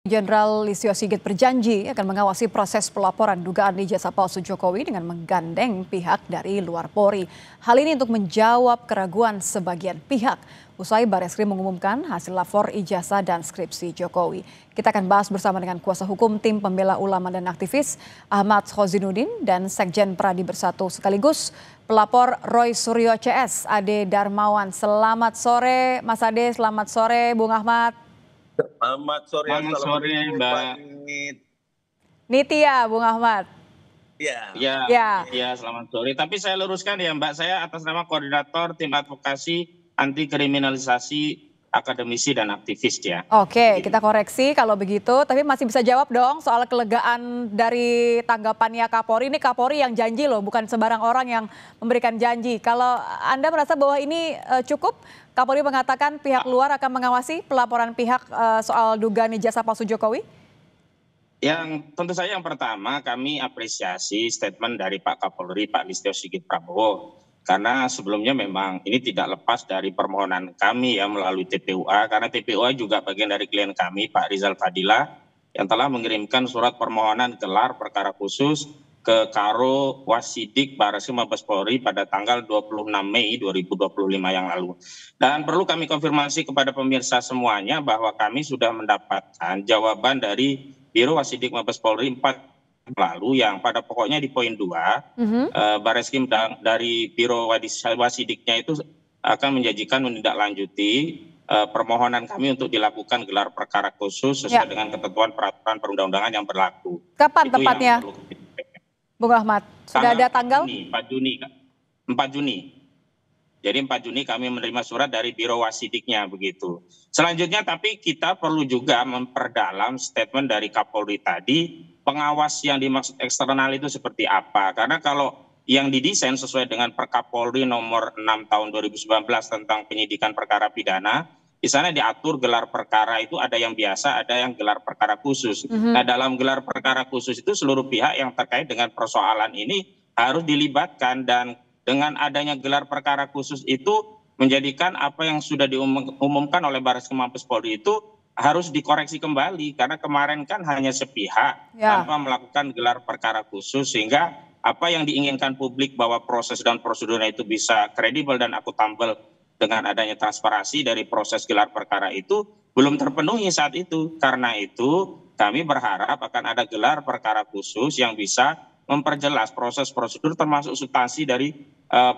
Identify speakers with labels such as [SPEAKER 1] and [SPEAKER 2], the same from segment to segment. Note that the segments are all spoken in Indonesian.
[SPEAKER 1] Jenderal Listio Sigit berjanji akan mengawasi proses pelaporan dugaan ijazah palsu Jokowi dengan menggandeng pihak dari luar Polri. Hal ini untuk menjawab keraguan sebagian pihak. Usai Bareskrim mengumumkan hasil lapor ijazah dan skripsi Jokowi. Kita akan bahas bersama dengan kuasa hukum tim pembela ulama dan aktivis Ahmad Khozinuddin dan Sekjen Pradi Bersatu sekaligus pelapor Roy Suryo CS, Ade Darmawan. Selamat sore Mas Ade, selamat sore Bung Ahmad.
[SPEAKER 2] Selamat sore,
[SPEAKER 3] Mbak.
[SPEAKER 1] Nitya, Bung Ahmad.
[SPEAKER 3] Ya, selamat sore. Tapi saya luruskan ya Mbak, saya atas nama Koordinator Tim Advokasi Anti Kriminalisasi Akademisi dan Aktivis ya.
[SPEAKER 1] Oke, kita koreksi kalau begitu. Tapi masih bisa jawab dong soal kelegaan dari tanggapannya Kapolri. Ini Kapolri yang janji loh, bukan sembarang orang yang memberikan janji. Kalau Anda merasa bahwa ini cukup, Kapolri mengatakan pihak luar akan mengawasi pelaporan pihak soal dugaan ijazah palsu Jokowi?
[SPEAKER 3] Yang tentu saja yang pertama kami apresiasi statement dari Pak Kapolri, Pak Listio Sigit Prabowo. Karena sebelumnya memang ini tidak lepas dari permohonan kami ya melalui TPUA. Karena TPUA juga bagian dari klien kami, Pak Rizal Fadila, yang telah mengirimkan surat permohonan gelar perkara khusus ke Karo Wasidik Bareskrim Mabes Polri pada tanggal 26 Mei 2025 yang lalu. Dan perlu kami konfirmasi kepada pemirsa semuanya bahwa kami sudah mendapatkan jawaban dari Biro Wasidik Mabes Polri 4 lalu yang pada pokoknya di poin 2 Bareskrim dari Biro Wasidiknya itu akan menjanjikan menindaklanjuti permohonan kami untuk dilakukan gelar perkara khusus sesuai dengan ketentuan peraturan perundang-undangan yang berlaku.
[SPEAKER 1] Kapan tepatnya, Bung Ahmad? Sudah ada tanggal?
[SPEAKER 3] 4 Juni. Jadi 4 Juni kami menerima surat dari Biro Wasidiknya begitu. Selanjutnya tapi kita perlu juga memperdalam statement dari Kapolri tadi, pengawas yang dimaksud eksternal itu seperti apa. Karena kalau yang didesain sesuai dengan Perkapolri nomor 6 tahun 2019 tentang penyidikan perkara pidana, di sana diatur gelar perkara itu ada yang biasa, ada yang gelar perkara khusus. Nah, dalam gelar perkara khusus itu seluruh pihak yang terkait dengan persoalan ini harus dilibatkan, dan dengan adanya gelar perkara khusus itu menjadikan apa yang sudah diumumkan oleh Bareskrim Mabes Polri itu harus dikoreksi kembali, karena kemarin kan hanya sepihak tanpa melakukan gelar perkara khusus, sehingga apa yang diinginkan publik bahwa proses dan prosedurnya itu bisa kredibel dan akuntabel dengan adanya transparansi dari proses gelar perkara itu belum terpenuhi saat itu. Karena itu kami berharap akan ada gelar perkara khusus yang bisa memperjelas proses prosedur termasuk substansi dari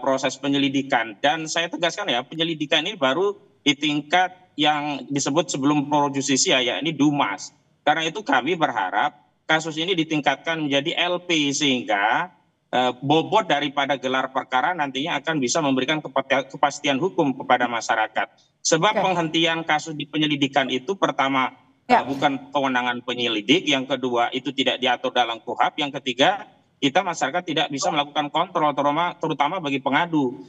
[SPEAKER 3] proses penyelidikan. Dan saya tegaskan ya, penyelidikan ini baru di tingkat yang disebut sebelum pro justisia, yakni Dumas. Karena itu kami berharap kasus ini ditingkatkan menjadi LP, sehingga bobot daripada gelar perkara nantinya akan bisa memberikan kepastian hukum kepada masyarakat. Sebab penghentian kasus di penyelidikan itu pertama bukan kewenangan penyelidik, yang kedua itu tidak diatur dalam KUHP, yang ketiga kita masyarakat tidak bisa melakukan kontrol terutama bagi pengadu.